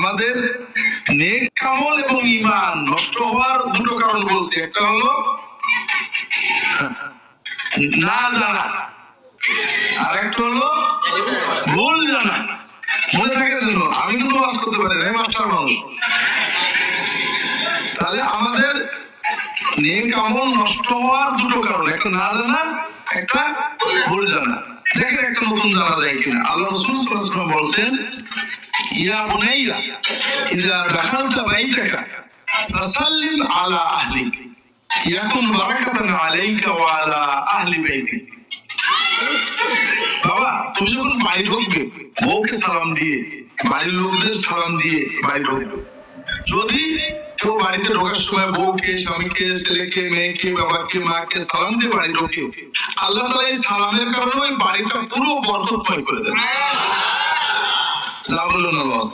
আমাদের নেক আমল এবং ঈমান নষ্ট হওয়ার দুটো কারণ বলছি। একটা হলো না জানা, আর একটা হলো ভুল জানা। মনে থাকে যেন আমি তো ওয়াজ করতে পারি না, মাস্টার মানুষ। তাহলে আমাদের নেক আমল নষ্ট হওয়ার দুটো কারণ, একটা না জানা, একটা ভুল জানা। দেখেন একটা নতুন জানা যায় কিনা। আল্লাহ রাসূল সাল্লাল্লাহু আলাইহি ওয়াসাল্লাম বলেন, ইয়া বুনাইয়া ইযা দাখালতা বাইতাকা ফাসাল্লিম আলা আহলিক ইয়াকুন বারাকাতান আলাইকা ওয়া আলা আহলি বাইতিক। বাবা, তুমি যখন বাইরে ঢুকবে বউকে সালাম দিয়ে, বাড়ির লোকদের সালাম দিয়ে বাইরে ঢুকবে। যদি কেউ বাড়িতে ঢোকার সময় বউকে, স্বামীকে, ছেলেকে, মেয়েকে, বাবাকে, মাকে সালাম দিয়ে বাড়ি ঢোকে, আল্লাহ তাআলা এই সালামের কারণে ওই বাড়িটা পুরো বরকতময় করে দেন। লাভ হলো না লস?